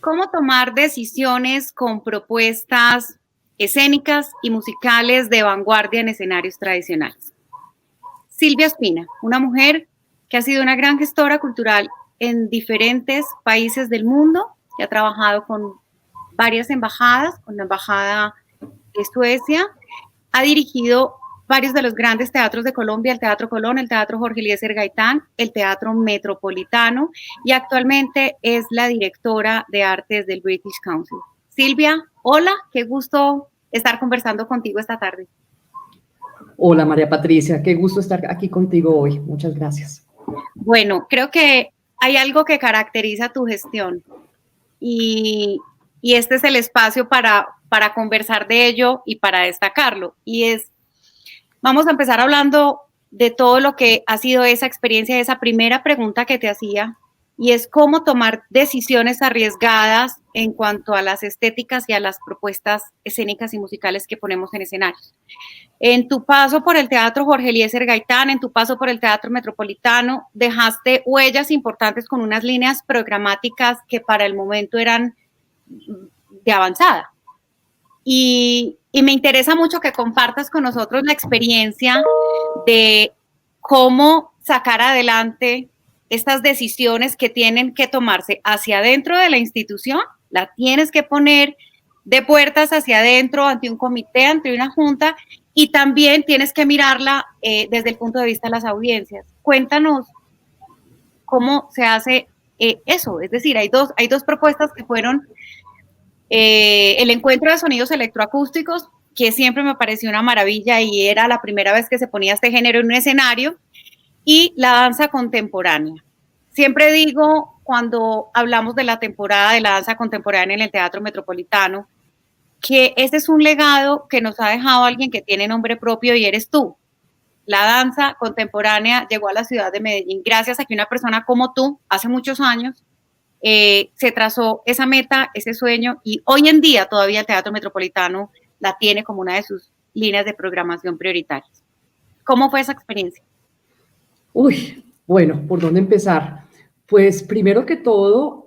¿Cómo tomar decisiones con propuestas escénicas y musicales de vanguardia en escenarios tradicionales? Silvia Ospina, una mujer que ha sido una gran gestora cultural en diferentes países del mundo, que ha trabajado con varias embajadas, con la Embajada de Suecia, ha dirigido varios de los grandes teatros de Colombia, el Teatro Colón, el Teatro Jorge Eliezer Gaitán, el Teatro Metropolitano, y actualmente es la directora de artes del British Council. Silvia, hola, qué gusto estar conversando contigo esta tarde. Hola María Patricia, qué gusto estar aquí contigo hoy. Muchas gracias. Bueno, creo que hay algo que caracteriza tu gestión y este es el espacio para conversar de ello y para destacarlo. Y es, vamos a empezar hablando de todo lo que ha sido esa experiencia, esa primera pregunta que te hacía, y es cómo tomar decisiones arriesgadas en cuanto a las estéticas y a las propuestas escénicas y musicales que ponemos en escenarios. En tu paso por el Teatro Jorge Eliezer Gaitán, en tu paso por el Teatro Metropolitano, dejaste huellas importantes con unas líneas programáticas que para el momento eran de avanzada. Y me interesa mucho que compartas con nosotros la experiencia de cómo sacar adelante estas decisiones que tienen que tomarse hacia adentro de la institución, la tienes que poner de puertas hacia adentro ante un comité, ante una junta, y también tienes que mirarla desde el punto de vista de las audiencias. Cuéntanos cómo se hace eso, es decir, hay dos propuestas que fueron el encuentro de sonidos electroacústicos, que siempre me pareció una maravilla y era la primera vez que se ponía este género en un escenario, y la danza contemporánea. Siempre digo, cuando hablamos de la temporada de la danza contemporánea en el Teatro Metropolitano, que este es un legado que nos ha dejado alguien que tiene nombre propio y eres tú. La danza contemporánea llegó a la ciudad de Medellín gracias a que una persona como tú, hace muchos años, se trazó esa meta, ese sueño, y hoy en día todavía el Teatro Metropolitano la tiene como una de sus líneas de programación prioritarias. ¿Cómo fue esa experiencia? Uy, bueno, ¿por dónde empezar? Pues primero que todo,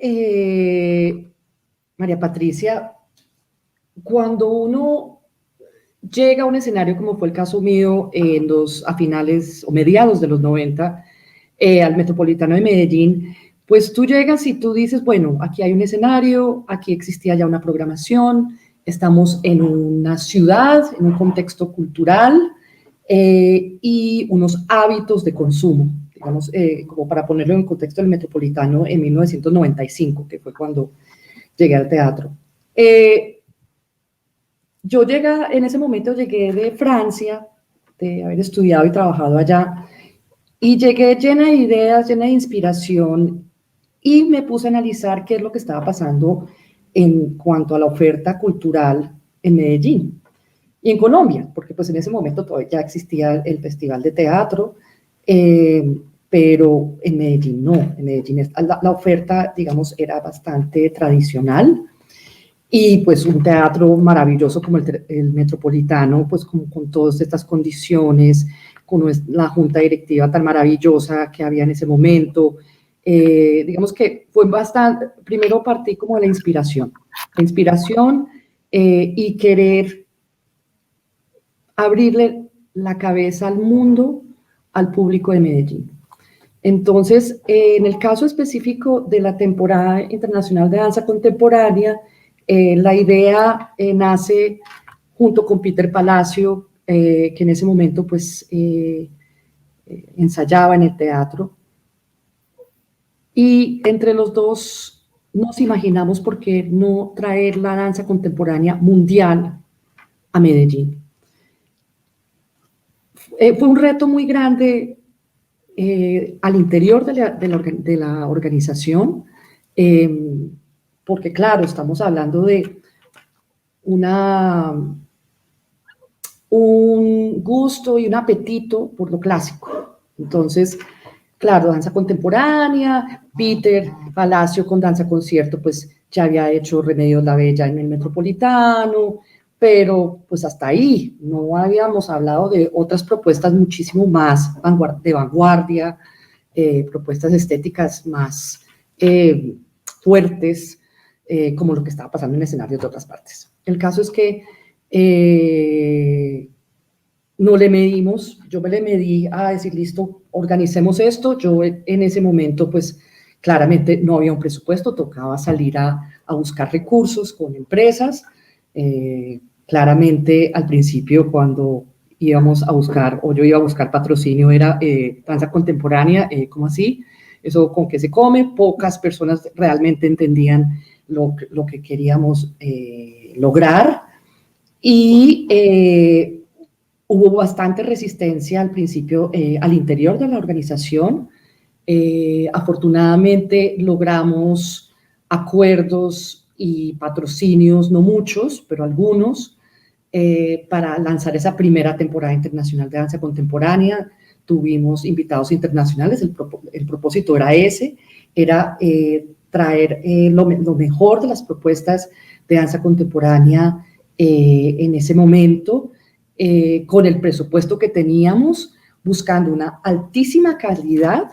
María Patricia, cuando uno llega a un escenario como fue el caso mío a finales o mediados de los 90, al Metropolitano de Medellín, pues tú llegas y tú dices, bueno, aquí hay un escenario, aquí existía ya una programación, estamos en una ciudad, en un contexto cultural y unos hábitos de consumo, digamos, como para ponerlo en el contexto del Metropolitano en 1995, que fue cuando llegué al teatro. Yo en ese momento llegué de Francia, de haber estudiado y trabajado allá, y llegué llena de ideas, llena de inspiración, y me puse a analizar qué es lo que estaba pasando en cuanto a la oferta cultural en Medellín y en Colombia, porque pues en ese momento todavía ya existía el Festival de Teatro, pero en Medellín no, en Medellín la oferta, digamos, era bastante tradicional, y pues un teatro maravilloso como el Metropolitano, pues con todas estas condiciones, con la junta directiva tan maravillosa que había en ese momento. Digamos que fue bastante, primero partí como de la inspiración y querer abrirle la cabeza al mundo, al público de Medellín. Entonces, en el caso específico de la temporada internacional de danza contemporánea, la idea nace junto con Peter Palacio, que en ese momento pues ensayaba en el teatro, y entre los dos nos imaginamos por qué no traer la danza contemporánea mundial a Medellín. Fue un reto muy grande al interior de la organización, porque claro, estamos hablando de un gusto y un apetito por lo clásico. Entonces, claro, danza contemporánea, Peter Palacio con danza concierto, pues ya había hecho Remedios la Bella en el Metropolitano, pero pues hasta ahí, no habíamos hablado de otras propuestas muchísimo más de vanguardia, propuestas estéticas más fuertes, como lo que estaba pasando en escenarios de otras partes. El caso es que no le medimos, yo me le medí a decir, listo, organicemos esto. Yo en ese momento, pues claramente no había un presupuesto, tocaba salir a buscar recursos con empresas. Claramente al principio cuando íbamos a buscar, o yo iba a buscar patrocinio, era danza contemporánea, ¿cómo así? Eso con qué se come. Pocas personas realmente entendían lo que queríamos lograr, y hubo bastante resistencia al principio al interior de la organización. Afortunadamente logramos acuerdos y patrocinios, no muchos, pero algunos, para lanzar esa primera temporada internacional de danza contemporánea. Tuvimos invitados internacionales. El propósito era ese, era traer lo mejor de las propuestas de danza contemporánea en ese momento, con el presupuesto que teníamos, buscando una altísima calidad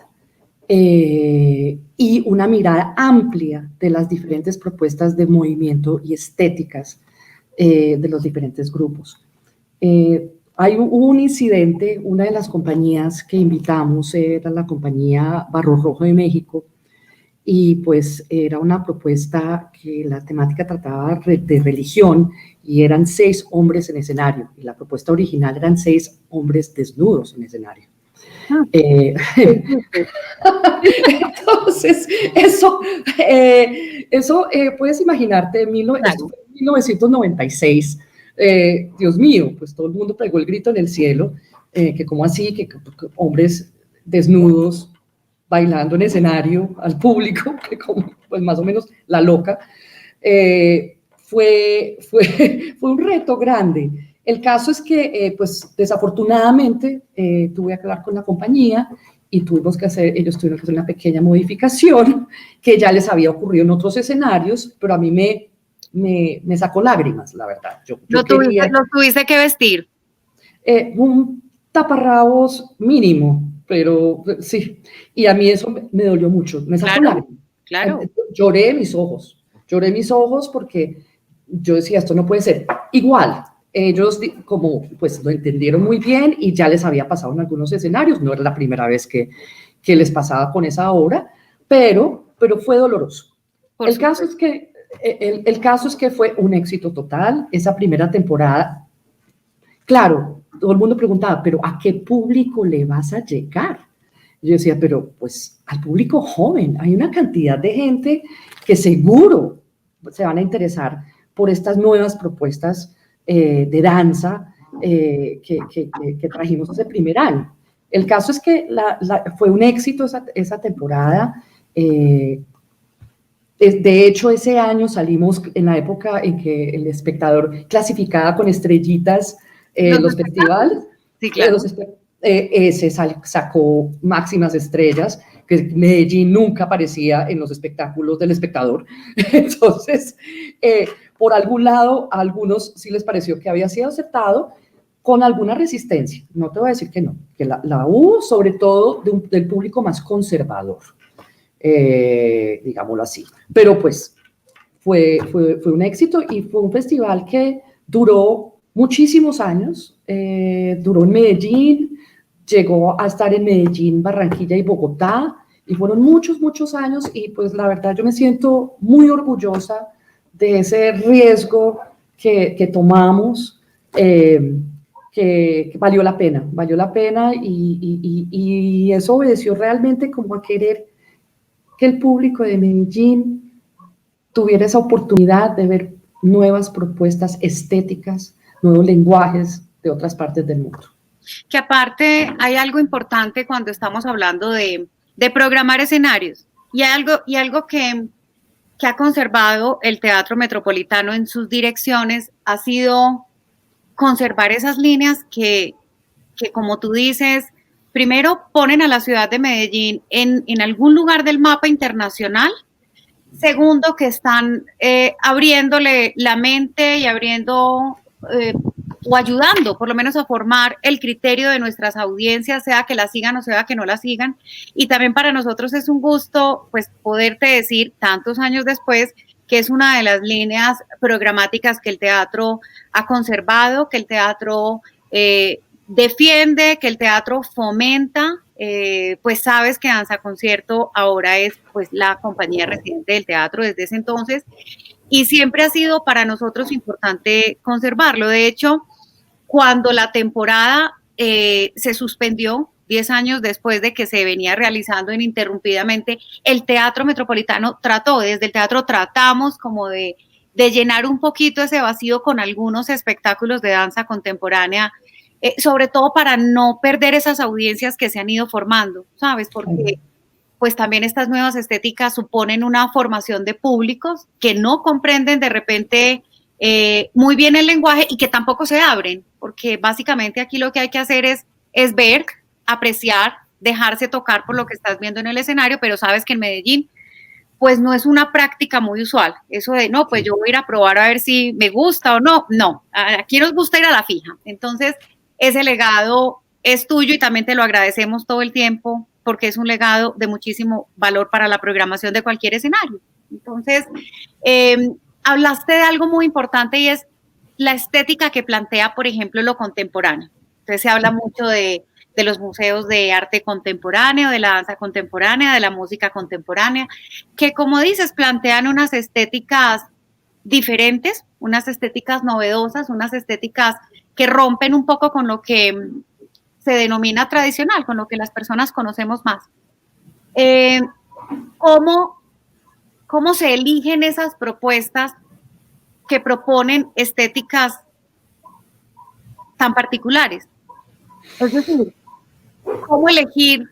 y una mirada amplia de las diferentes propuestas de movimiento y estéticas de los diferentes grupos. Hubo un incidente. Una de las compañías que invitamos era la compañía Barro Rojo de México, y pues era una propuesta que la temática trataba de religión, y eran 6 hombres en escenario, y la propuesta original eran 6 hombres desnudos en escenario. Entonces, eso puedes imaginarte, esto fue en 1996. Dios mío, pues todo el mundo pegó el grito en el cielo, que como así, que hombres desnudos bailando en escenario al público, que como, pues más o menos la loca. Fue un reto grande. El caso es que, pues desafortunadamente, tuve que hablar con la compañía y ellos tuvieron que hacer una pequeña modificación que ya les había ocurrido en otros escenarios, pero a mí me sacó lágrimas, la verdad. ¿Lo tuviste que vestir? Un taparrabos mínimo, pero sí. Y a mí eso me dolió mucho, me sacó lágrimas. Claro. Lloré mis ojos porque yo decía, esto no puede ser. Igual, ellos como pues lo entendieron muy bien y ya les había pasado en algunos escenarios, no era la primera vez que les pasaba con esa obra, pero fue doloroso. El caso es que fue un éxito total esa primera temporada. Claro, todo el mundo preguntaba, pero ¿a qué público le vas a llegar? Yo decía, pero pues al público joven. Hay una cantidad de gente que seguro se van a interesar por estas nuevas propuestas de danza que trajimos ese primer año. El caso es que fue un éxito esa temporada. De hecho, ese año salimos en la época en que El Espectador clasificaba con estrellitas los festivales. Sí, claro. Ese sacó máximas estrellas, que Medellín nunca aparecía en los espectáculos del Espectador. Entonces, por algún lado, a algunos sí les pareció que había sido aceptado, con alguna resistencia. No te voy a decir que no, que la hubo, sobre todo del público más conservador, digámoslo así. Pero pues fue un éxito, y fue un festival que duró muchísimos años. Duró en Medellín, llegó a estar en Medellín, Barranquilla y Bogotá, y fueron muchos años, y pues la verdad yo me siento muy orgullosa de ese riesgo que tomamos, que valió la pena, y eso obedeció realmente como a querer que el público de Medellín tuviera esa oportunidad de ver nuevas propuestas estéticas, nuevos lenguajes de otras partes del mundo. Que aparte hay algo importante cuando estamos hablando de programar escenarios, y algo que ha conservado el Teatro Metropolitano en sus direcciones ha sido conservar esas líneas que como tú dices, primero ponen a la ciudad de Medellín en algún lugar del mapa internacional. Segundo, que están abriéndole la mente y abriendo o ayudando por lo menos a formar el criterio de nuestras audiencias, sea que la sigan o sea que no la sigan. Y también para nosotros es un gusto pues poderte decir tantos años después que es una de las líneas programáticas que el teatro ha conservado, que el teatro defiende, que el teatro fomenta. Pues sabes que Danza Concierto ahora es pues la compañía residente del teatro desde ese entonces, y siempre ha sido para nosotros importante conservarlo. De hecho, cuando la temporada se suspendió 10 años después de que se venía realizando ininterrumpidamente, el Teatro Metropolitano trató, desde el teatro tratamos como de llenar un poquito ese vacío con algunos espectáculos de danza contemporánea, sobre todo para no perder esas audiencias que se han ido formando, ¿sabes? Porque pues también estas nuevas estéticas suponen una formación de públicos que no comprenden de repente muy bien el lenguaje y que tampoco se abren, porque básicamente aquí lo que hay que hacer es ver, apreciar, dejarse tocar por lo que estás viendo en el escenario, pero sabes que en Medellín pues no es una práctica muy usual, eso de no, pues yo voy a ir a probar a ver si me gusta o no, no, aquí nos gusta ir a la fija. Entonces ese legado es tuyo y también te lo agradecemos todo el tiempo, porque es un legado de muchísimo valor para la programación de cualquier escenario. Entonces, hablaste de algo muy importante y es la estética que plantea, por ejemplo, lo contemporáneo. Entonces se habla mucho de los museos de arte contemporáneo, de la danza contemporánea, de la música contemporánea, que como dices, plantean unas estéticas diferentes, unas estéticas novedosas, unas estéticas que rompen un poco con lo que se denomina tradicional, con lo que las personas conocemos más. ¿Cómo se eligen esas propuestas que proponen estéticas tan particulares? Es decir, ¿cómo elegir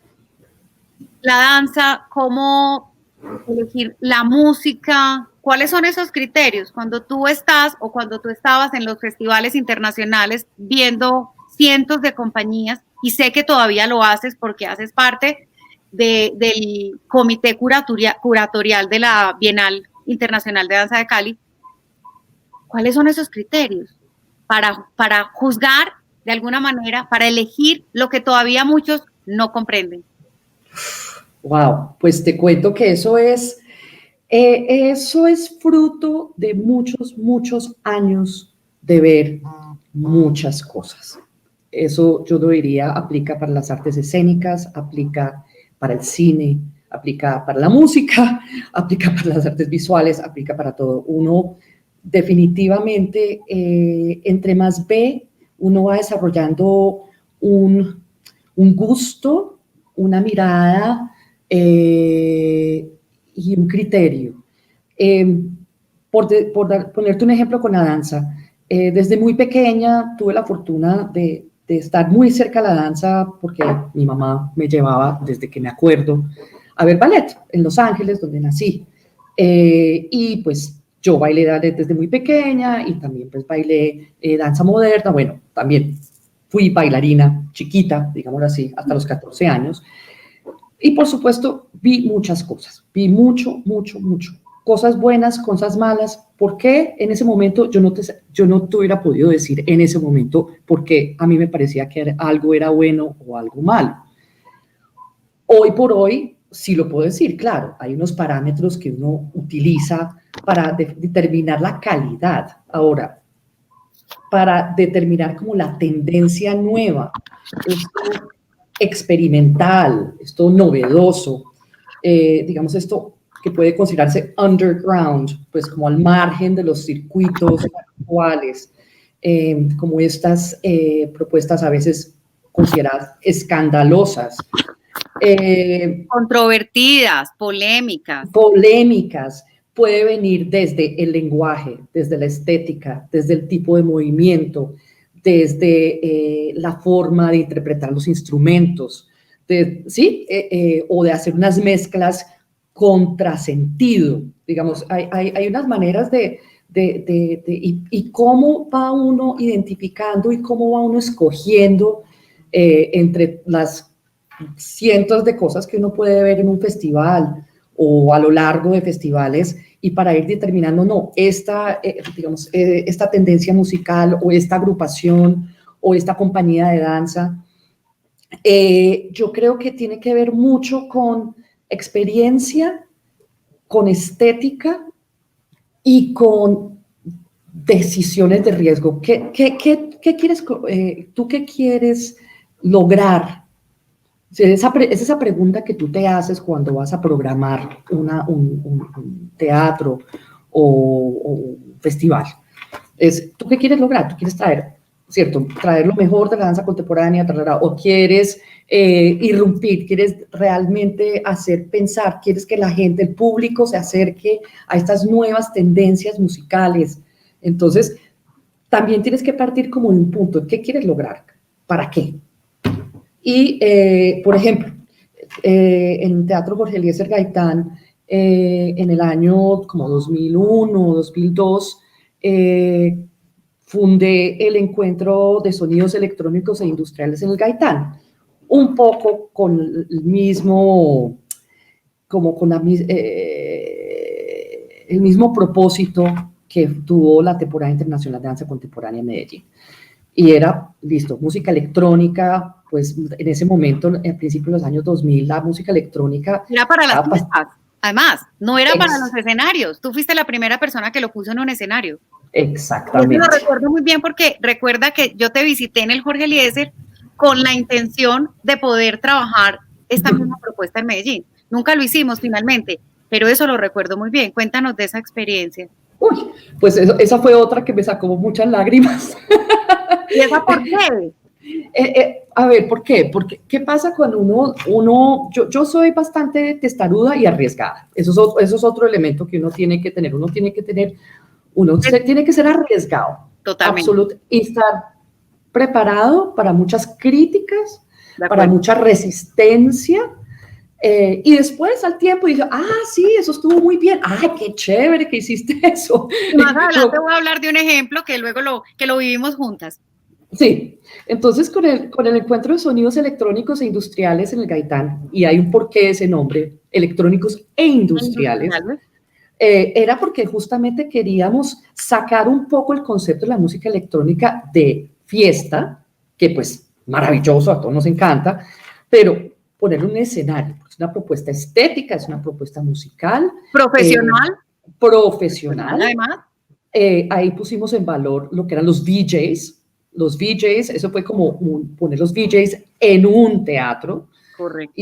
la danza? ¿Cómo elegir la música? ¿Cuáles son esos criterios? Cuando tú estás o cuando tú estabas en los festivales internacionales viendo cientos de compañías, y sé que todavía lo haces porque haces parte del comité curatorial de la Bienal Internacional de Danza de Cali, ¿cuáles son esos criterios para juzgar de alguna manera, para elegir lo que todavía muchos no comprenden? Wow, pues te cuento que eso es fruto de muchos, muchos años de ver muchas cosas. Eso yo lo diría, aplica para las artes escénicas, aplica para el cine, aplica para la música, aplica para las artes visuales, aplica para todo. Uno definitivamente, entre más ve, uno va desarrollando un gusto, una mirada y un criterio. Ponerte un ejemplo con la danza, desde muy pequeña tuve la fortuna de estar muy cerca de la danza porque mi mamá me llevaba desde que me acuerdo a ver ballet en Los Ángeles, donde nací. Y pues yo bailé ballet desde muy pequeña y también pues bailé danza moderna. Bueno, también fui bailarina chiquita, digámoslo así, hasta los 14 años. Y por supuesto vi muchas cosas, vi mucho, mucho, mucho. Cosas buenas, cosas malas. ¿Por qué en ese momento yo no te hubiera podido decir en ese momento porque a mí me parecía que algo era bueno o algo malo? Hoy por hoy sí lo puedo decir, claro, hay unos parámetros que uno utiliza para determinar la calidad. Ahora, para determinar como la tendencia nueva, esto experimental, esto novedoso, digamos esto que puede considerarse underground, pues como al margen de los circuitos actuales, como estas propuestas a veces consideradas escandalosas. Controvertidas, polémicas. Polémicas, puede venir desde el lenguaje, desde la estética, desde el tipo de movimiento, desde la forma de interpretar los instrumentos, ¿sí? O de hacer unas mezclas contrasentido. Digamos, hay unas maneras y cómo va uno identificando y cómo va uno escogiendo entre las cientos de cosas que uno puede ver en un festival o a lo largo de festivales y para ir determinando, no, esta tendencia musical o esta agrupación o esta compañía de danza, yo creo que tiene que ver mucho con experiencia, con estética y con decisiones de riesgo. ¿Qué quieres, tú qué quieres lograr? Es esa pregunta que tú te haces cuando vas a programar un teatro o un festival. ¿Tú qué quieres lograr? ¿Tú quieres traer lo mejor de la danza contemporánea, o quieres irrumpir, quieres realmente hacer pensar, quieres que la gente, el público se acerque a estas nuevas tendencias musicales? Entonces, también tienes que partir como de un punto. ¿Qué quieres lograr? ¿Para qué? Y, por ejemplo, en Teatro Jorge Eliezer Gaitán, en el año como 2001 o 2002, fundé el Encuentro de Sonidos Electrónicos e Industriales en el Gaitán, un poco con el mismo, como con el mismo propósito que tuvo la temporada internacional de danza contemporánea en Medellín. Y era, listo, música electrónica, pues en ese momento, al principio de los años 2000, la música electrónica... Era para las fiestas, además, no era para los escenarios. Tú fuiste la primera persona que lo puso en un escenario. Exactamente. Yo lo recuerdo muy bien porque recuerda que yo te visité en el Jorge Eliezer con la intención de poder trabajar esta misma propuesta en Medellín. Nunca lo hicimos finalmente, pero eso lo recuerdo muy bien. Cuéntanos de esa experiencia. Uy, pues esa fue otra que me sacó muchas lágrimas. ¿Y esa por qué? A ver, ¿por qué? Porque, ¿qué pasa cuando yo soy bastante testaruda y arriesgada? Eso es otro elemento que uno tiene que tener. Uno tiene que ser arriesgado. Totalmente. Absolutamente. Y estar preparado para muchas críticas, para mucha resistencia. Y después al tiempo dice, sí, eso estuvo muy bien, qué chévere que hiciste eso. Más adelante voy a hablar de un ejemplo que luego lo vivimos juntas. Sí, entonces con el Encuentro de Sonidos Electrónicos e Industriales en el Gaitán, y hay un porqué de ese nombre, electrónicos e industriales, era porque justamente queríamos sacar un poco el concepto de la música electrónica de fiesta, que pues maravilloso, a todos nos encanta, pero ponerle un escenario, es una propuesta estética, es una propuesta musical. Profesional. Profesional. Además. Ahí pusimos en valor lo que eran los VJs. Los VJs, eso fue como poner los VJs en un teatro. Correcto.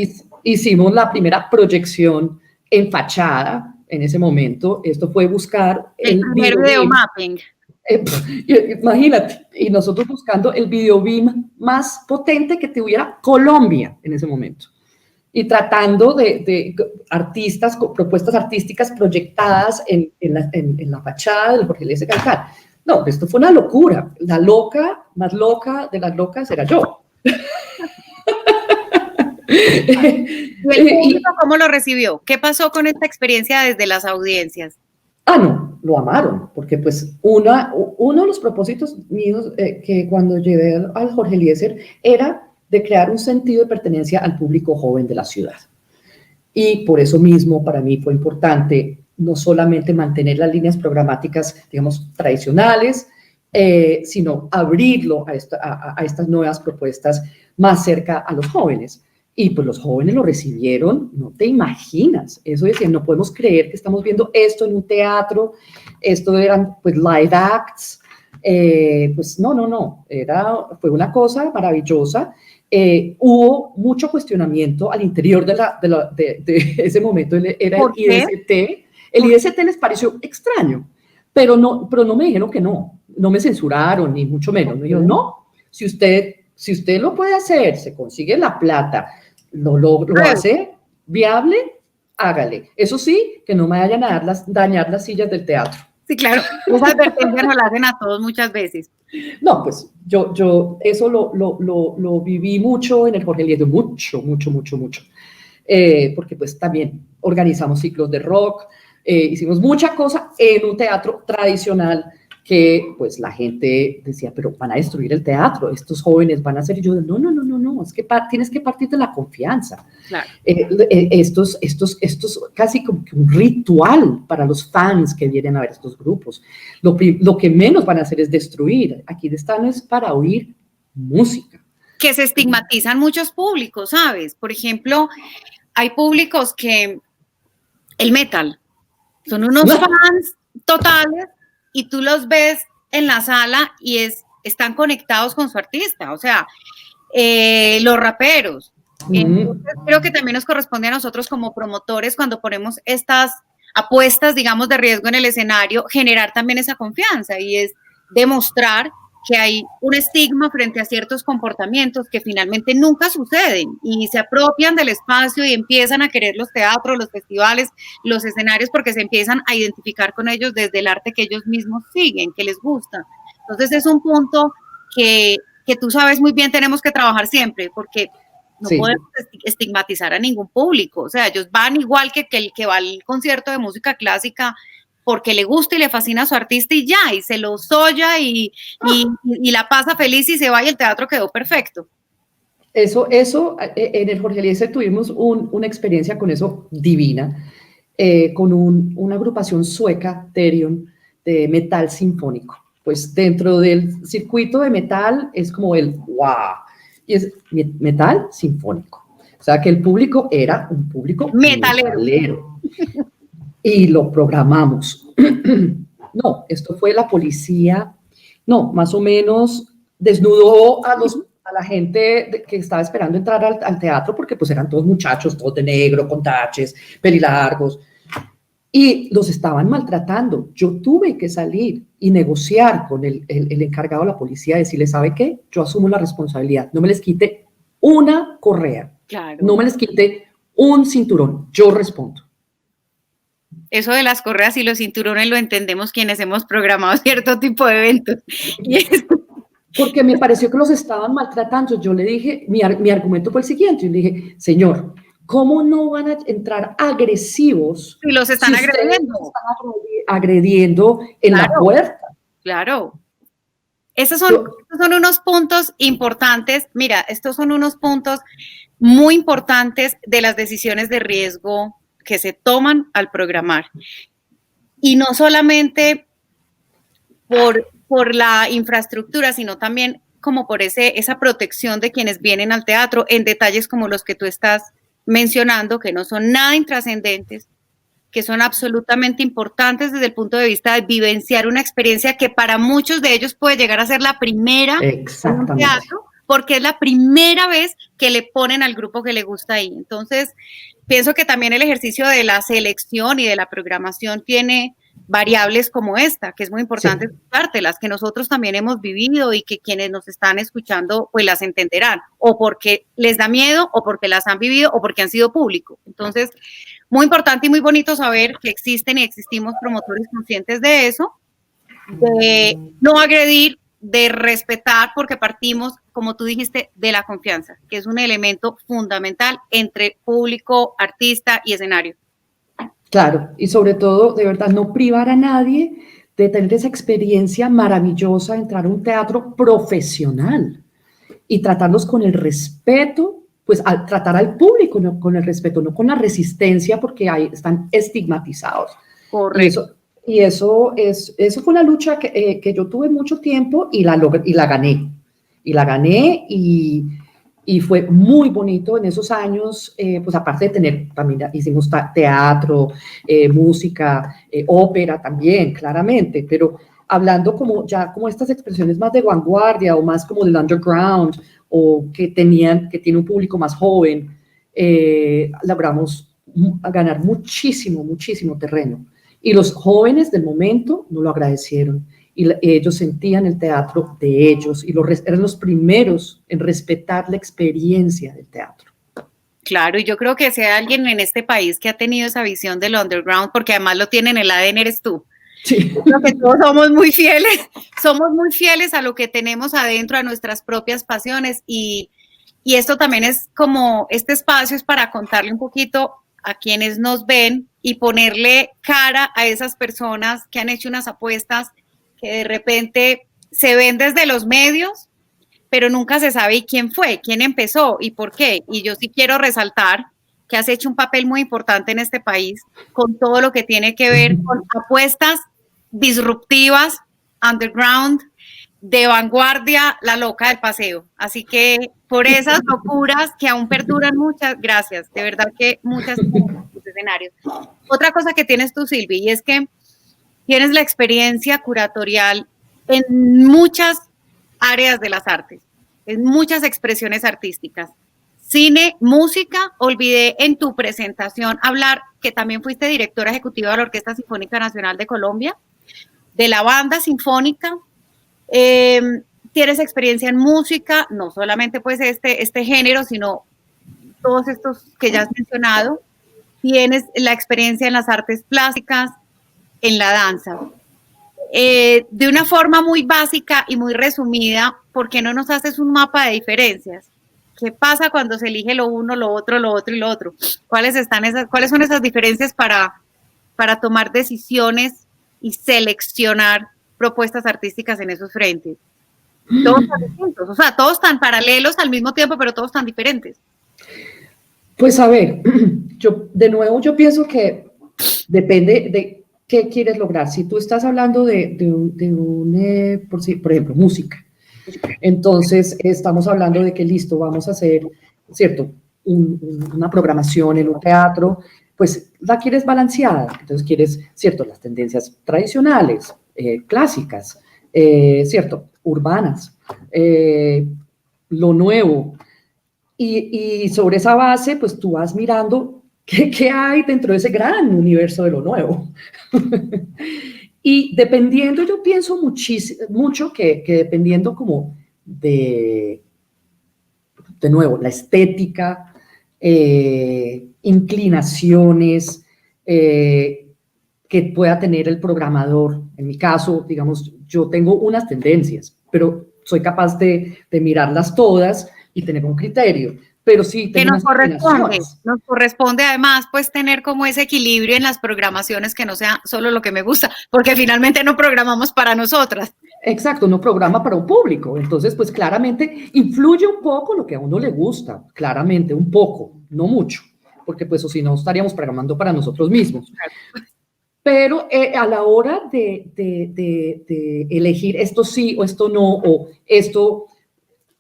Hicimos la primera proyección en fachada en ese momento. Esto fue buscar el primer video mapping. Imagínate, y nosotros buscando el video beam más potente que tuviera Colombia en ese momento. Y tratando de artistas, propuestas artísticas proyectadas en la fachada del Jorge Eliezer Gaitán. No, esto fue una locura. La loca, más loca de las locas era yo. ¿Y el público cómo lo recibió? ¿Qué pasó con esta experiencia desde las audiencias? No, lo amaron, porque pues uno de los propósitos míos que cuando llegué al Jorge Eliezer era de crear un sentido de pertenencia al público joven de la ciudad. Y por eso mismo para mí fue importante no solamente mantener las líneas programáticas, digamos, tradicionales, sino abrirlo a estas nuevas propuestas más cerca a los jóvenes. Y pues los jóvenes lo recibieron, no te imaginas. Eso decían, no podemos creer que estamos viendo esto en un teatro. Esto eran pues live acts. Pues no. Fue una cosa maravillosa. Hubo mucho cuestionamiento al interior de ese momento. Era el IST. El IST les pareció extraño, pero no me dijeron que no me censuraron, ni mucho menos. Me dijeron, no, si usted lo puede hacer, se consigue la plata, lo hace viable, hágale. Eso sí, que no me vayan a dañar las sillas del teatro. Sí, claro, esa advertencia nos la hacen a todos muchas veces. No, pues yo eso lo viví mucho en el Jorge Eliezer, mucho. Porque pues también organizamos ciclos de rock, hicimos mucha cosa en un teatro tradicional que pues la gente decía, pero van a destruir el teatro, estos jóvenes van a hacer, y yo, no, es que tienes que partir de la confianza. Claro. Estos casi como que un ritual para los fans que vienen a ver estos grupos. Lo que menos van a hacer es destruir, aquí están es para oír música. Que se estigmatizan muchos públicos, ¿sabes? Por ejemplo, hay públicos que el metal son unos fans totales y tú los ves en la sala y están conectados con su artista, o sea, los raperos. Entonces, creo que también nos corresponde a nosotros como promotores cuando ponemos estas apuestas, digamos, de riesgo en el escenario, generar también esa confianza y es demostrar que hay un estigma frente a ciertos comportamientos que finalmente nunca suceden y se apropian del espacio y empiezan a querer los teatros, los festivales, los escenarios porque se empiezan a identificar con ellos desde el arte que ellos mismos siguen, que les gusta. Entonces es un punto que tú sabes muy bien tenemos que trabajar siempre porque no podemos estigmatizar a ningún público, o sea, ellos van igual que el que va al concierto de música clásica porque le gusta y le fascina a su artista y ya, y se lo soya y la pasa feliz y se va y el teatro quedó perfecto. Eso en el Jorge Eliezer tuvimos una experiencia con eso divina, con una agrupación sueca, Therion, de metal sinfónico. Pues dentro del circuito de metal es como el wow, y es metal sinfónico. O sea que el público era un público metalero. Y lo programamos. No, esto fue la policía, no, más o menos desnudó a la gente que estaba esperando entrar al teatro porque pues eran todos muchachos, todos de negro, con taches, pelilargos, y los estaban maltratando. Yo tuve que salir y negociar con el encargado de la policía, decirle, ¿sabe qué? Yo asumo la responsabilidad, no me les quite una correa, claro. No me les quite un cinturón, yo respondo. Eso de las correas y los cinturones lo entendemos quienes hemos programado cierto tipo de eventos. Porque me pareció que los estaban maltratando. Yo le dije, mi argumento fue el siguiente, yo le dije, señor, ¿cómo no van a entrar agresivos si los están agrediendo? Están agrediendo en la puerta. Claro. Esos son unos puntos importantes. Mira, estos son unos puntos muy importantes de las decisiones de riesgo que se toman al programar. Y no solamente por la infraestructura, sino también como por esa protección de quienes vienen al teatro en detalles como los que tú estás mencionando, que no son nada intrascendentes, que son absolutamente importantes desde el punto de vista de vivenciar una experiencia que para muchos de ellos puede llegar a ser la primera en un teatro, porque es la primera vez que le ponen al grupo que le gusta ahí. Entonces, pienso que también el ejercicio de la selección y de la programación tiene variables como esta, que es muy importante escuchártelas, que nosotros también hemos vivido y que quienes nos están escuchando pues las entenderán, o porque les da miedo, o porque las han vivido, o porque han sido público. Entonces, muy importante y muy bonito saber que existen y existimos promotores conscientes de eso, de no agredir, de respetar, porque partimos, como tú dijiste, de la confianza, que es un elemento fundamental entre público, artista y escenario. Claro, y sobre todo, de verdad, no privar a nadie de tener esa experiencia maravillosa, entrar a un teatro profesional y tratarlos con el respeto, pues tratar al público con el respeto, no con la resistencia, porque ahí están estigmatizados. Correcto. Y eso fue una lucha que yo tuve mucho tiempo y la gané. Y la gané y fue muy bonito en esos años, pues aparte de tener, también hicimos teatro, música, ópera también, claramente, pero hablando como estas expresiones más de vanguardia o más como del underground o que tiene un público más joven, logramos ganar muchísimo, muchísimo terreno. Y los jóvenes del momento nos lo agradecieron. Y ellos sentían el teatro de ellos y eran los primeros en respetar la experiencia del teatro. Claro, y yo creo que si hay alguien en este país que ha tenido esa visión del underground, porque además lo tiene en el ADN, eres tú. Sí. Yo creo que todos somos muy fieles a lo que tenemos adentro, a nuestras propias pasiones, y esto también es como, este espacio es para contarle un poquito a quienes nos ven y ponerle cara a esas personas que han hecho unas apuestas que de repente se ven desde los medios, pero nunca se sabe quién fue, quién empezó y por qué. Y yo sí quiero resaltar que has hecho un papel muy importante en este país con todo lo que tiene que ver con apuestas disruptivas, underground, de vanguardia, la loca del paseo. Así que por esas locuras que aún perduran, muchas gracias. De verdad que muchas escenarios. Otra cosa que tienes tú, Silvi, y es que tienes la experiencia curatorial en muchas áreas de las artes, en muchas expresiones artísticas. Cine, música, olvidé en tu presentación hablar que también fuiste directora ejecutiva de la Orquesta Sinfónica Nacional de Colombia, de la banda sinfónica. Tienes experiencia en música, no solamente pues este género, sino todos estos que ya has mencionado. Tienes la experiencia en las artes plásticas, en la danza. De una forma muy básica y muy resumida, ¿por qué no nos haces un mapa de diferencias? ¿Qué pasa cuando se elige lo uno, lo otro y lo otro? ¿Cuáles son esas diferencias para tomar decisiones y seleccionar propuestas artísticas en esos frentes? Todos tan distintos, o sea, todos tan paralelos al mismo tiempo, pero todos tan diferentes. Pues a ver, yo pienso que depende de qué quieres lograr. Si tú estás hablando por ejemplo, música, entonces estamos hablando de que listo, vamos a hacer, ¿cierto? Una programación en un teatro, pues la quieres balanceada, entonces quieres, ¿cierto? Las tendencias tradicionales, clásicas, ¿cierto? Urbanas, lo nuevo. Y sobre esa base, pues tú vas mirando qué hay dentro de ese gran universo de lo nuevo. Y dependiendo, yo pienso mucho que dependiendo como de nuevo, la estética, inclinaciones que pueda tener el programador. En mi caso, digamos, yo tengo unas tendencias, pero soy capaz de mirarlas todas y tener un criterio. Pero sí, que nos corresponde además pues tener como ese equilibrio en las programaciones, que no sea solo lo que me gusta, porque finalmente no programamos para nosotras. Exacto, uno programa para un público, entonces pues claramente influye un poco lo que a uno le gusta, claramente un poco, no mucho, porque pues o si no estaríamos programando para nosotros mismos. Pero a la hora de elegir esto sí o esto no, o esto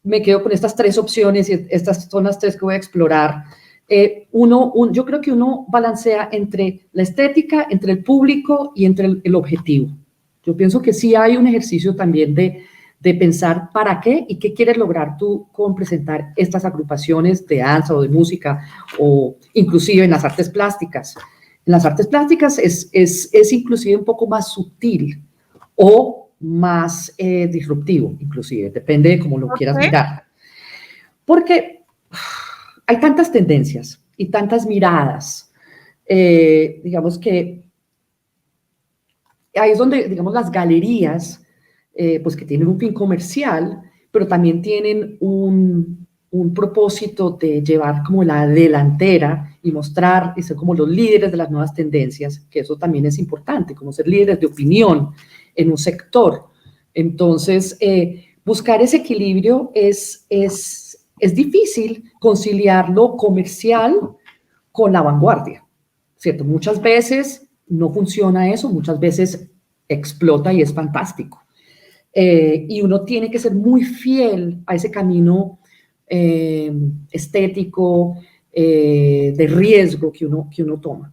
me quedo con estas tres opciones y estas son las tres que voy a explorar, yo creo que uno balancea entre la estética, entre el público y entre el objetivo. Yo pienso que sí hay un ejercicio también de pensar para qué y qué quieres lograr tú con presentar estas agrupaciones de danza o de música o inclusive en las artes plásticas. En las artes plásticas es inclusive un poco más sutil o más disruptivo, inclusive, depende de cómo lo quieras mirar. Porque hay tantas tendencias y tantas miradas, digamos que ahí es donde, digamos, las galerías, pues que tienen un fin comercial, pero también tienen un propósito de llevar como la delantera y mostrar y ser como los líderes de las nuevas tendencias, que eso también es importante, como ser líderes de opinión en un sector. Entonces, buscar ese equilibrio es difícil conciliar lo comercial con la vanguardia, ¿cierto? Muchas veces no funciona eso, muchas veces explota y es fantástico. Y uno tiene que ser muy fiel a ese camino estético, de riesgo que uno toma.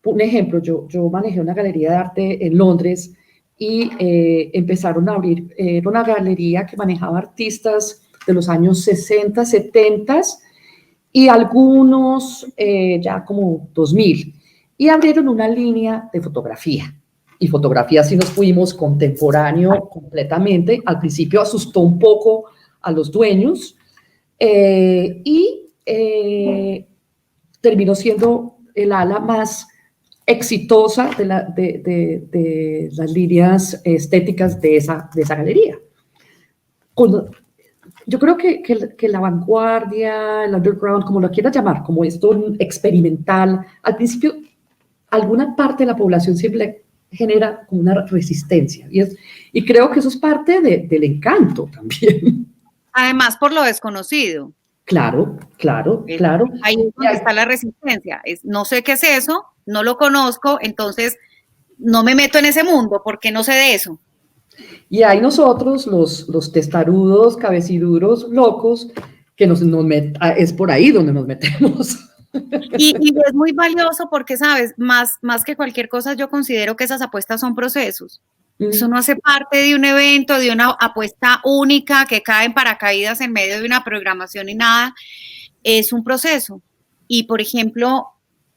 Un ejemplo, yo manejé una galería de arte en Londres y empezaron a abrir, era una galería que manejaba artistas de los años 60, 70 y algunos ya como 2000. Y abrieron una línea de fotografía. Y fotografía sí nos fuimos contemporáneo completamente. Al principio asustó un poco a los dueños y terminó siendo el ala más exitosa de las líneas estéticas de esa galería. Yo creo que la vanguardia, el underground, como lo quieras llamar, como esto experimental, al principio alguna parte de la población siempre genera una resistencia y creo que eso es parte del encanto también. Además, por lo desconocido. Claro. Ahí es donde está la resistencia. No sé qué es eso, no lo conozco, entonces no me meto en ese mundo porque no sé de eso. Y hay nosotros, los testarudos, cabeciduros, locos, que es por ahí donde nos metemos. Y es muy valioso porque, sabes, más que cualquier cosa, yo considero que esas apuestas son procesos. Eso no hace parte de un evento, de una apuesta única que cae en paracaídas en medio de una programación y nada. Es un proceso. Y, por ejemplo,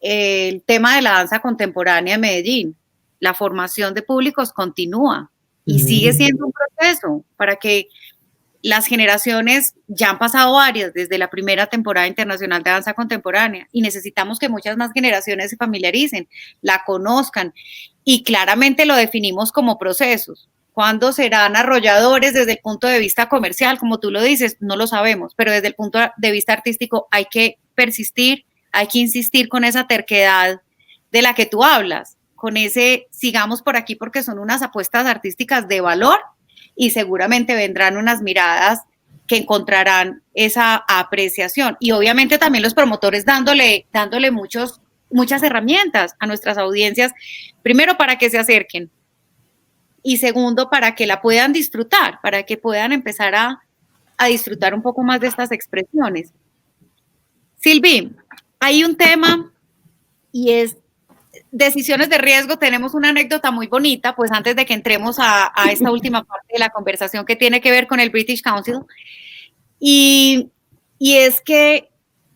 el tema de la danza contemporánea en Medellín, la formación de públicos continúa y sigue siendo un proceso para que las generaciones, ya han pasado varias desde la primera temporada internacional de danza contemporánea y necesitamos que muchas más generaciones se familiaricen, la conozcan y claramente lo definimos como procesos. ¿Cuándo serán arrolladores desde el punto de vista comercial? Como tú lo dices, no lo sabemos, pero desde el punto de vista artístico hay que persistir, hay que insistir con esa terquedad de la que tú hablas, con ese sigamos por aquí porque son unas apuestas artísticas de valor y seguramente vendrán unas miradas que encontrarán esa apreciación. Y obviamente también los promotores dándole muchas herramientas a nuestras audiencias, primero para que se acerquen y segundo para que la puedan disfrutar, para que puedan empezar a disfrutar un poco más de estas expresiones. Silvi, hay un tema y es decisiones de riesgo. Tenemos una anécdota muy bonita, pues antes de que entremos a esta última parte de la conversación que tiene que ver con el British Council, y es que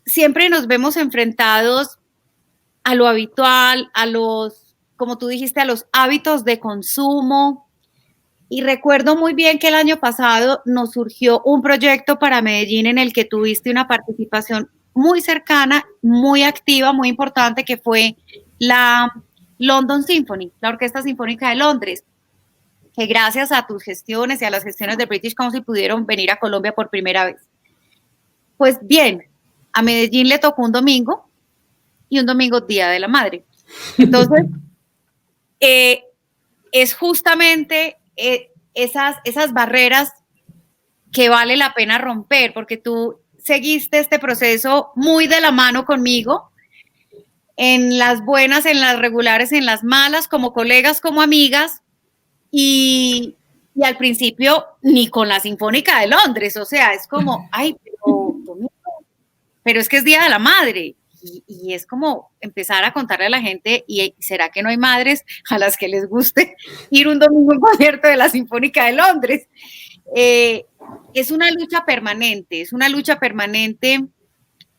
siempre nos vemos enfrentados a lo habitual, a los, como tú dijiste, a los hábitos de consumo, y recuerdo muy bien que el año pasado nos surgió un proyecto para Medellín en el que tuviste una participación muy cercana, muy activa, muy importante, que fue la London Symphony, la Orquesta Sinfónica de Londres, que gracias a tus gestiones y a las gestiones del British Council pudieron venir a Colombia por primera vez. Pues bien, a Medellín le tocó un domingo y un domingo Día de la Madre. Entonces, es justamente esas barreras que vale la pena romper, porque tú seguiste este proceso muy de la mano conmigo, en las buenas, en las regulares, en las malas, como colegas, como amigas, y al principio ni con la Sinfónica de Londres, o sea, es como, ay, pero es que es Día de la Madre, y es como empezar a contarle a la gente, y ¿será que no hay madres a las que les guste ir un domingo a un concierto de la Sinfónica de Londres? Es una lucha permanente,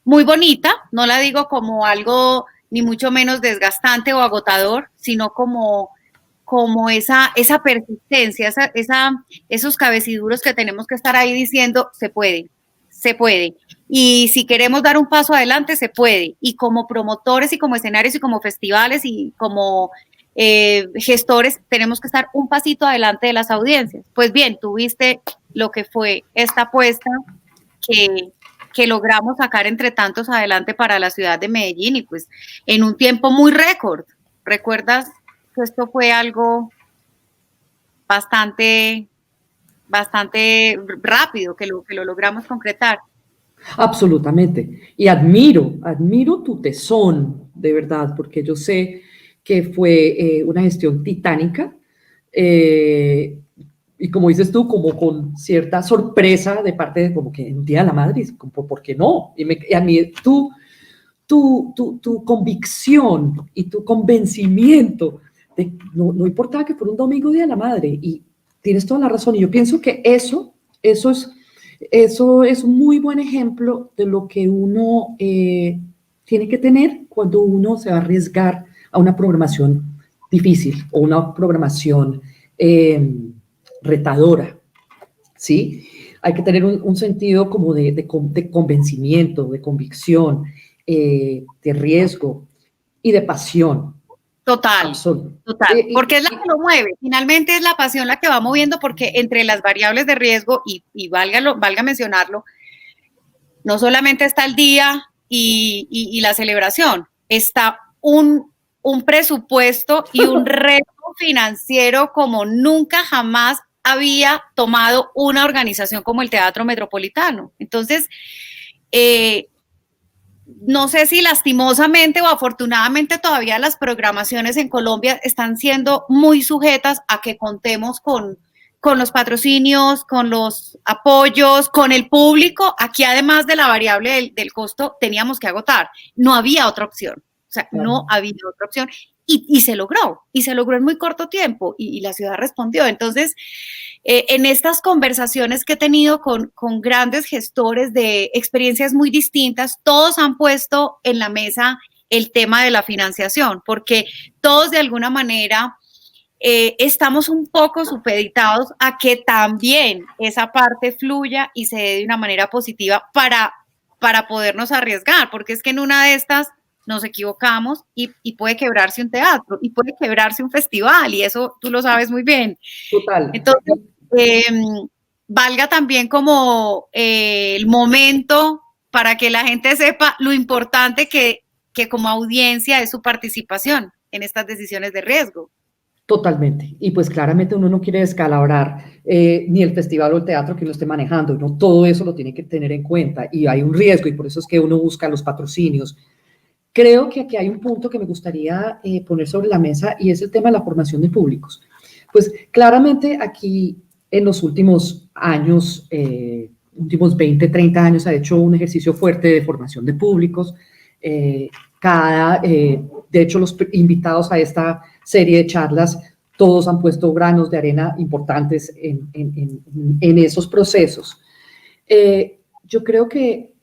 muy bonita, no la digo como algo ni mucho menos desgastante o agotador, sino como esa persistencia, esos cabeciduros que tenemos que estar ahí diciendo, se puede. Y si queremos dar un paso adelante, se puede. Y como promotores y como escenarios y como festivales y como gestores, tenemos que estar un pasito adelante de las audiencias. Pues bien, tuviste lo que fue esta apuesta que logramos sacar entre tantos adelante para la ciudad de Medellín y pues en un tiempo muy récord. ¿Recuerdas que esto fue algo bastante rápido, que lo logramos concretar? Absolutamente. Y admiro tu tesón, de verdad, porque yo sé que fue una gestión titánica. Y como dices tú, como con cierta sorpresa de parte de como que un Día de la Madre, como, ¿por qué no? Y a mí tu convicción y tu convencimiento de no importaba que fuera un domingo Día de la Madre, y tienes toda la razón, y yo pienso que eso es un muy buen ejemplo de lo que uno tiene que tener cuando uno se va a arriesgar a una programación difícil o una programación retadora, ¿sí? Hay que tener un sentido como de convencimiento, de convicción, de riesgo y de pasión. Total, total, porque es la que lo mueve, finalmente es la pasión la que va moviendo, porque entre las variables de riesgo, y valga mencionarlo, no solamente está el día y la celebración, está un presupuesto y un reto financiero como nunca jamás había tomado una organización como el Teatro Metropolitano. Entonces, no sé si lastimosamente o afortunadamente todavía las programaciones en Colombia están siendo muy sujetas a que contemos con con los patrocinios, con los apoyos, con el público, aquí además de la variable del costo, teníamos que agotar. No había otra opción. O sea, no había otra opción. Y se logró en muy corto tiempo y la ciudad respondió. Entonces, en estas conversaciones que he tenido con grandes gestores de experiencias muy distintas, todos han puesto en la mesa el tema de la financiación, porque todos de alguna manera estamos un poco supeditados a que también esa parte fluya y se dé de una manera positiva para podernos arriesgar, porque es que en una de estas nos equivocamos y puede quebrarse un teatro y puede quebrarse un festival y eso tú lo sabes muy bien. Total. Entonces, valga también como el momento para que la gente sepa lo importante que como audiencia es su participación en estas decisiones de riesgo. Totalmente. Y pues claramente uno no quiere descalabrar ni el festival o el teatro que uno esté manejando, ¿no? Todo eso lo tiene que tener en cuenta y hay un riesgo y por eso es que uno busca los patrocinios. Creo que aquí hay un punto que me gustaría poner sobre la mesa y es el tema de la formación de públicos. Pues claramente aquí en los últimos años, últimos 20, 30 años, ha hecho un ejercicio fuerte de formación de públicos. De hecho, los invitados a esta serie de charlas, todos han puesto granos de arena importantes en esos procesos. Yo creo que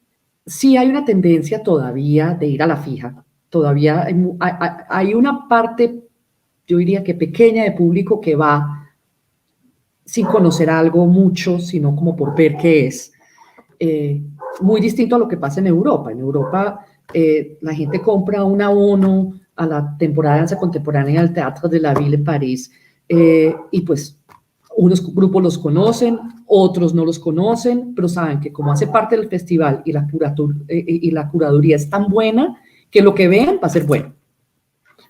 sí hay una tendencia todavía de ir a la fija. Todavía hay una parte, yo diría que pequeña de público que va sin conocer algo mucho, sino como por ver qué es. Muy distinto a lo que pasa en Europa. En Europa la gente compra un abono a la temporada de danza contemporánea del Teatro de la Ville en París y pues unos grupos los conocen, otros no los conocen, pero saben que como hace parte del festival y la curaduría es tan buena que lo que vean va a ser bueno,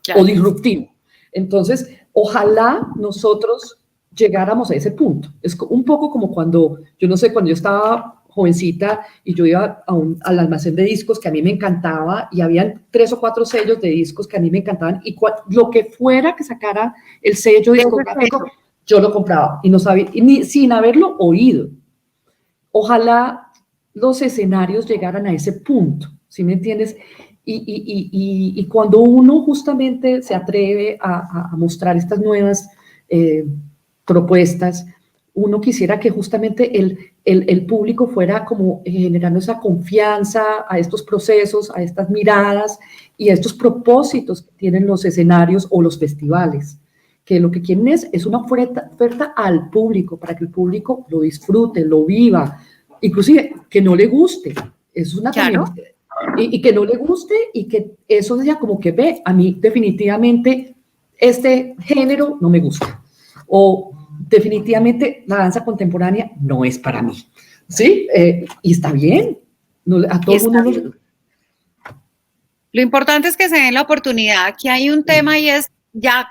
claro, o disruptivo. Entonces, ojalá nosotros llegáramos a ese punto. Es un poco como cuando, yo no sé, cuando yo estaba jovencita y yo iba al almacén de discos que a mí me encantaba y habían 3 o 4 sellos de discos que a mí me encantaban y lo que fuera que sacara el sello discográfico, yo lo compraba y no sabía, ni sin haberlo oído. Ojalá los escenarios llegaran a ese punto, ¿sí me entiendes? Y cuando uno justamente se atreve a mostrar estas nuevas propuestas, uno quisiera que justamente el público fuera como generando esa confianza a estos procesos, a estas miradas y a estos propósitos que tienen los escenarios o los festivales, que lo que quieren es una oferta al público, para que el público lo disfrute, lo viva, inclusive que no le guste, es una claro. También, y que no le guste y que eso sea como que ve, a mí definitivamente este género no me gusta, o definitivamente la danza contemporánea no es para mí, ¿sí? Y está bien, no, a todo el mundo. Lo importante es que se den la oportunidad. Aquí hay un tema y es, ya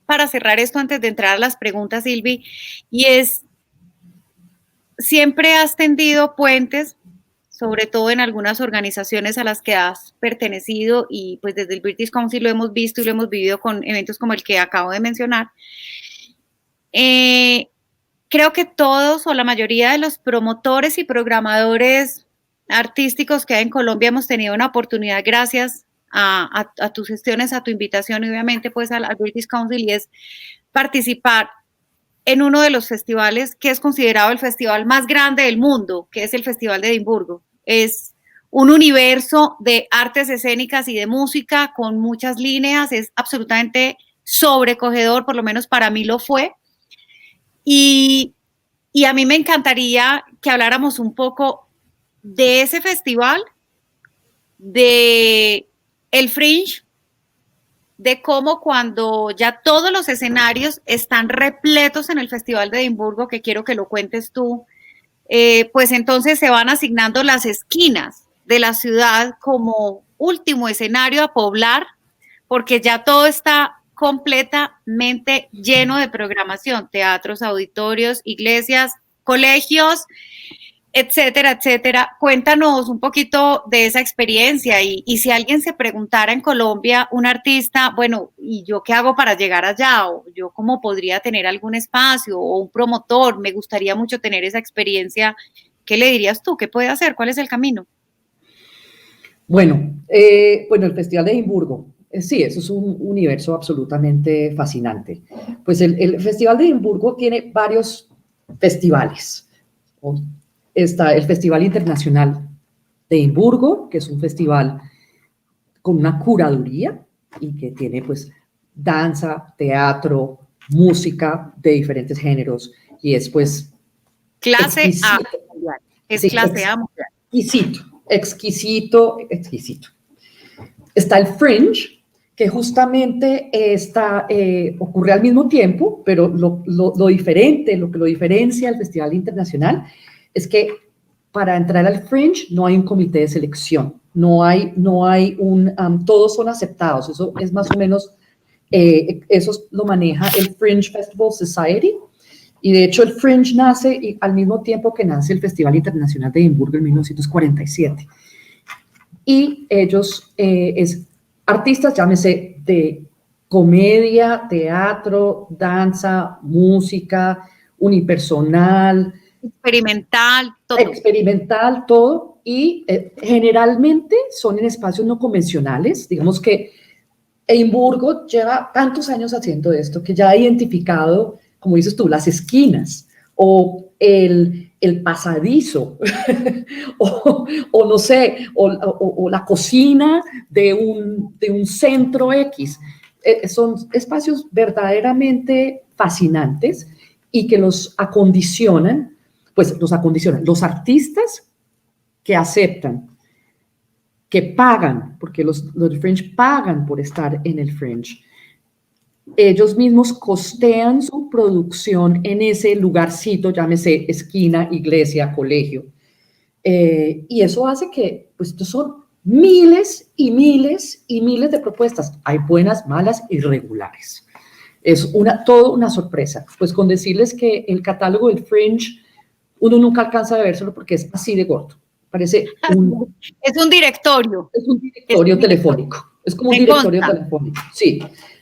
para cerrar esto antes de entrar a las preguntas, Silvi, y es, siempre has tendido puentes, sobre todo en algunas organizaciones a las que has pertenecido y pues desde el British Council lo hemos visto y lo hemos vivido con eventos como el que acabo de mencionar. Creo que todos o la mayoría de los promotores y programadores artísticos que hay en Colombia hemos tenido una oportunidad gracias a tus gestiones, a tu invitación y obviamente pues al British Council, y es participar en uno de los festivales que es considerado el festival más grande del mundo, que es el Festival de Edimburgo. Es un universo de artes escénicas y de música con muchas líneas, es absolutamente sobrecogedor, por lo menos para mí lo fue. Y a mí me encantaría que habláramos un poco de ese festival, de el Fringe, de cómo cuando ya todos los escenarios están repletos en el Festival de Edimburgo, que quiero que lo cuentes tú, pues entonces se van asignando las esquinas de la ciudad como último escenario a poblar, porque ya todo está completamente lleno de programación, teatros, auditorios, iglesias, colegios, etcétera, etcétera. Cuéntanos un poquito de esa experiencia y si alguien se preguntara en Colombia, un artista, bueno, ¿y yo qué hago para llegar allá? O yo cómo podría tener algún espacio o un promotor, me gustaría mucho tener esa experiencia. ¿Qué le dirías tú? ¿Qué puede hacer? ¿Cuál es el camino? Bueno, el Festival de Edimburgo, sí, eso es un universo absolutamente fascinante. Pues el Festival de Edimburgo tiene varios festivales. Está el Festival Internacional de Edimburgo, que es un festival con una curaduría y que tiene pues danza, teatro, música de diferentes géneros y es pues Clase A, exquisito. es Sí, clase A mundial. exquisito, exquisito, exquisito. Está el Fringe, que justamente ocurre al mismo tiempo, pero lo diferente, lo que lo diferencia del Festival Internacional es que para entrar al Fringe no hay un comité de selección, no hay todos son aceptados, eso es más o menos, eso lo maneja el Fringe Festival Society, y de hecho el Fringe nace al mismo tiempo que nace el Festival Internacional de Edimburgo en 1947. Y ellos es artistas, llámese de comedia, teatro, danza, música, unipersonal, experimental, todo, y generalmente son en espacios no convencionales. Digamos que Edimburgo lleva tantos años haciendo esto que ya ha identificado, como dices tú, las esquinas o el pasadizo o no sé, o la cocina de un centro X. Son espacios verdaderamente fascinantes y que los acondicionan, pues los acondicionan. Los artistas que aceptan, que pagan, porque los Fringe pagan por estar en el Fringe, ellos mismos costean su producción en ese lugarcito, llámese esquina, iglesia, colegio. Y eso hace que, pues, estos son miles y miles y miles de propuestas. Hay buenas, malas y regulares. Es todo una sorpresa. Pues con decirles que el catálogo del Fringe, uno nunca alcanza a verselo porque es así de gordo. Parece es un directorio. Es un directorio telefónico. Es como un directorio telefónico. Sí.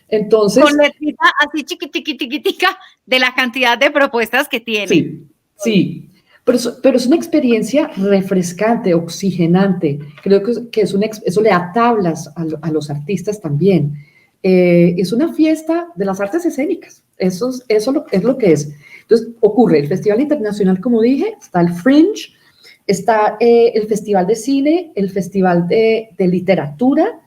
Entonces. Con letrita así chiquitica de la cantidad de propuestas que tiene. Sí, sí. Pero es una experiencia refrescante, oxigenante. Creo que eso le da tablas a los artistas también. Es una fiesta de las artes escénicas. Eso es lo que es. Entonces, ocurre el Festival Internacional, como dije, está el Fringe, está el Festival de Cine, el Festival de Literatura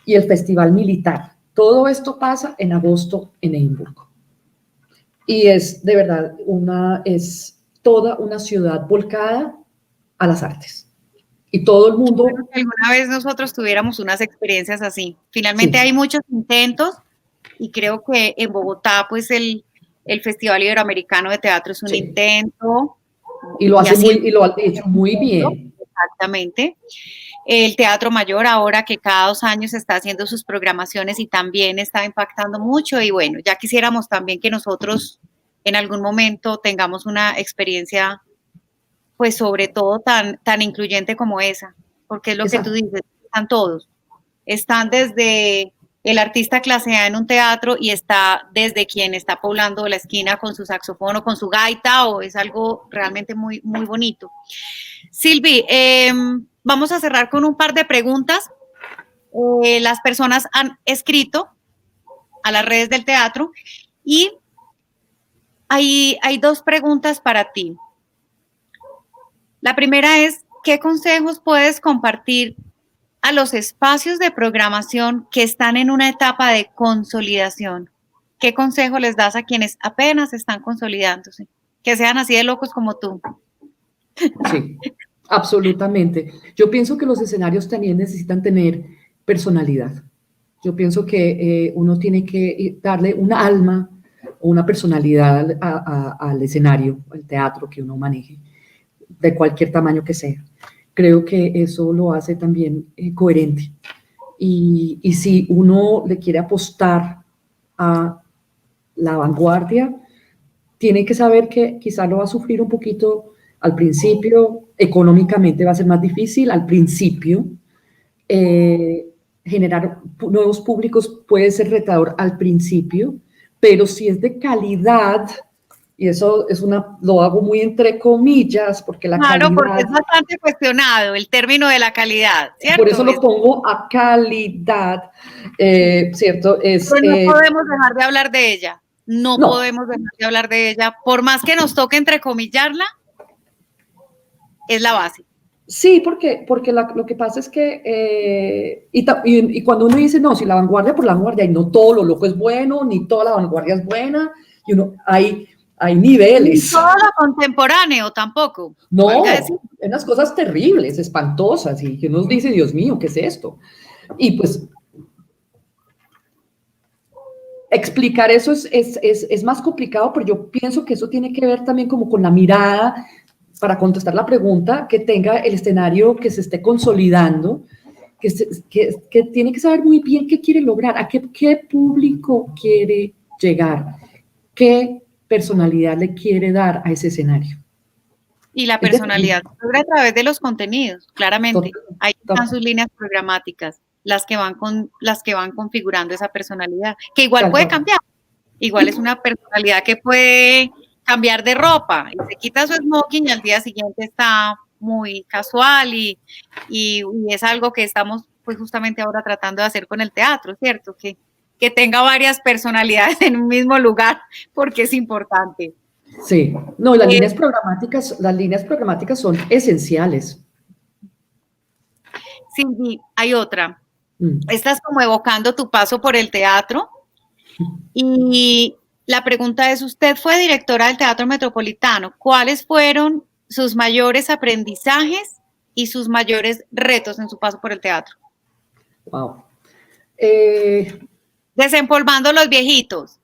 y el Festival Militar. Todo esto pasa en agosto en Edimburgo. Y es de verdad es toda una ciudad volcada a las artes. Y todo el mundo. Bueno, que alguna vez nosotros tuviéramos unas experiencias así. Finalmente sí. Hay muchos intentos y creo que en Bogotá, pues el Festival Iberoamericano de Teatro es un intento. Y lo hace hecho muy bien. Exactamente. El Teatro Mayor ahora que cada 2 años está haciendo sus programaciones y también está impactando mucho y bueno, ya quisiéramos también que nosotros en algún momento tengamos una experiencia pues sobre todo tan incluyente como esa, porque es lo que tú dices, están desde el artista clase A en un teatro y está desde quien está poblando la esquina con su saxofón o con su gaita o es algo realmente muy, muy bonito. Silvi, vamos a cerrar con un par de preguntas. Las personas han escrito a las redes del teatro y hay 2 preguntas para ti. La primera es, ¿qué consejos puedes compartir a los espacios de programación que están en una etapa de consolidación? ¿Qué consejo les das a quienes apenas están consolidándose? Que sean así de locos como tú. Sí, absolutamente. Yo pienso que los escenarios también necesitan tener personalidad. Yo pienso que uno tiene que darle un alma o una personalidad al escenario, al teatro que uno maneje, de cualquier tamaño que sea. Creo que eso lo hace también coherente. Y si uno le quiere apostar a la vanguardia, tiene que saber que quizá lo va a sufrir un poquito al principio, económicamente va a ser más difícil al principio. Generar nuevos públicos puede ser retador al principio, pero si es de calidad, y eso lo hago muy entre comillas, porque la Claro, porque calidad, es bastante cuestionado el término de la calidad, por eso ¿cierto? lo pongo a calidad, Sí. ¿cierto? Pero no podemos dejar de hablar de ella, no No, podemos dejar de hablar de ella, por más que nos toque entrecomillarla, es la base. sí, porque lo que pasa es que, y cuando uno dice, no, si la vanguardia por la vanguardia, y no todo lo loco es bueno, ni toda la vanguardia es buena, y hay Ni niveles. todo lo contemporáneo tampoco, valga decir. No, hay unas cosas terribles, espantosas, y que uno dice, Dios mío, ¿qué es esto? Y pues explicar eso es más complicado, pero yo pienso que eso tiene que ver también como con la mirada, para contestar la pregunta, que tenga el escenario que se esté consolidando, que tiene que saber muy bien qué quiere lograr, a qué público quiere llegar, qué personalidad le quiere dar a ese escenario. Y la personalidad se logra a través de los contenidos, claramente. Ahí están sus líneas programáticas, las que van configurando esa personalidad, que igual puede cambiar. Igual es una personalidad que puede cambiar de ropa y se quita su smoking y al día siguiente está muy casual y es algo que estamos pues justamente ahora tratando de hacer con el teatro, ¿cierto? Que tenga varias personalidades en un mismo lugar porque es importante. Sí, no, las líneas programáticas son esenciales. Sí, hay otra. Estás como evocando tu paso por el teatro y la pregunta es, usted fue directora del Teatro Metropolitano, ¿cuáles fueron sus mayores aprendizajes y sus mayores retos en su paso por el teatro? Wow. Desempolvando los viejitos.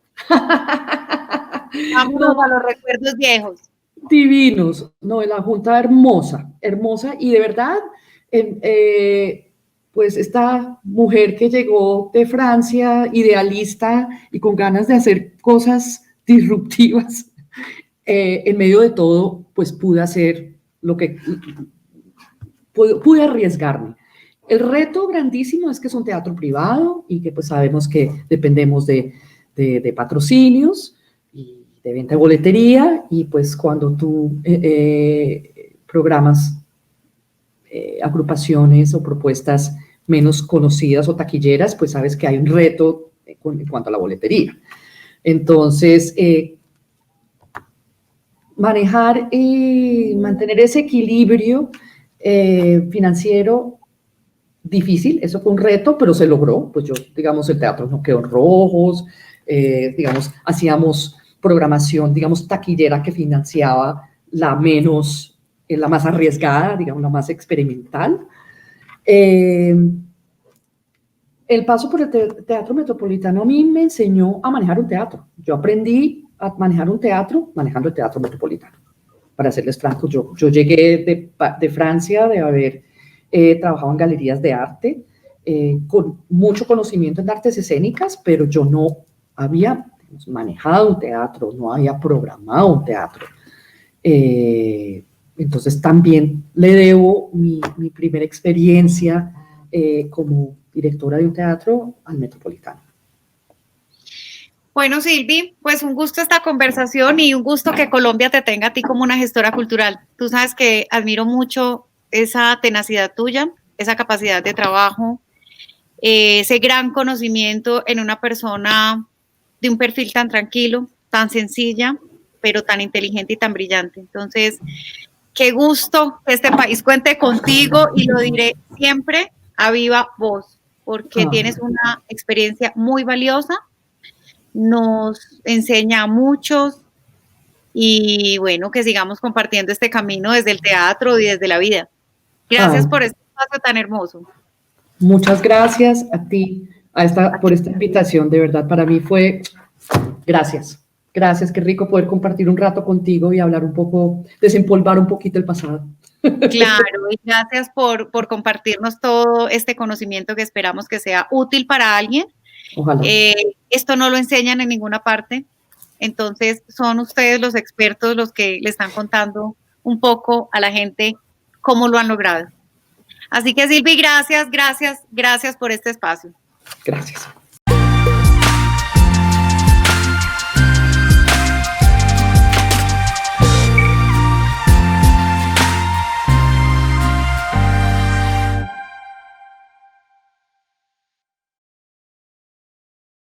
Vámonos No, a los recuerdos viejos. divinos, no, la junta hermosa, hermosa, y de verdad, pues esta mujer que llegó de Francia, idealista y con ganas de hacer cosas disruptivas, en medio de todo, pues pude hacer lo que pude arriesgarme. El reto grandísimo es que es un teatro privado y que pues sabemos que dependemos de patrocinios y de venta de boletería, y pues cuando tú programas agrupaciones o propuestas menos conocidas o taquilleras, pues sabes que hay un reto en cuanto a la boletería. Entonces, manejar y mantener ese equilibrio financiero difícil, eso fue un reto, pero se logró. Pues yo, digamos, el teatro no quedó en rojos, digamos, hacíamos programación, digamos, taquillera que financiaba la más arriesgada, digamos, la más experimental. El paso por el Teatro Metropolitano a mí me enseñó a manejar un teatro. Yo aprendí a manejar un teatro manejando el Teatro Metropolitano. Para serles francos, yo llegué de Francia, de haber trabajado en galerías de arte, con mucho conocimiento en artes escénicas, pero yo no había manejado un teatro, no había programado un teatro. Entonces también le debo mi primera experiencia como directora de un teatro al Metropolitano. Bueno, Silvi, pues un gusto esta conversación y un gusto que Colombia te tenga a ti como una gestora cultural. Tú sabes que admiro mucho esa tenacidad tuya, esa capacidad de trabajo, ese gran conocimiento en una persona de un perfil tan tranquilo, tan sencilla, pero tan inteligente y tan brillante. Entonces, qué gusto que este país cuente contigo y lo diré siempre a viva voz, porque tienes una experiencia muy valiosa, nos enseña a muchos y bueno, que sigamos compartiendo este camino desde el teatro y desde la vida. Gracias por este espacio tan hermoso. Muchas gracias a ti por esta invitación, de verdad, para mí fue, gracias, qué rico poder compartir un rato contigo y hablar un poco, desempolvar un poquito el pasado. Claro, y gracias por compartirnos todo este conocimiento que esperamos que sea útil para alguien. Ojalá. Esto no lo enseñan en ninguna parte, entonces son ustedes los expertos los que le están contando un poco a la gente cómo lo han logrado. Así que Silvi, gracias por este espacio. Gracias.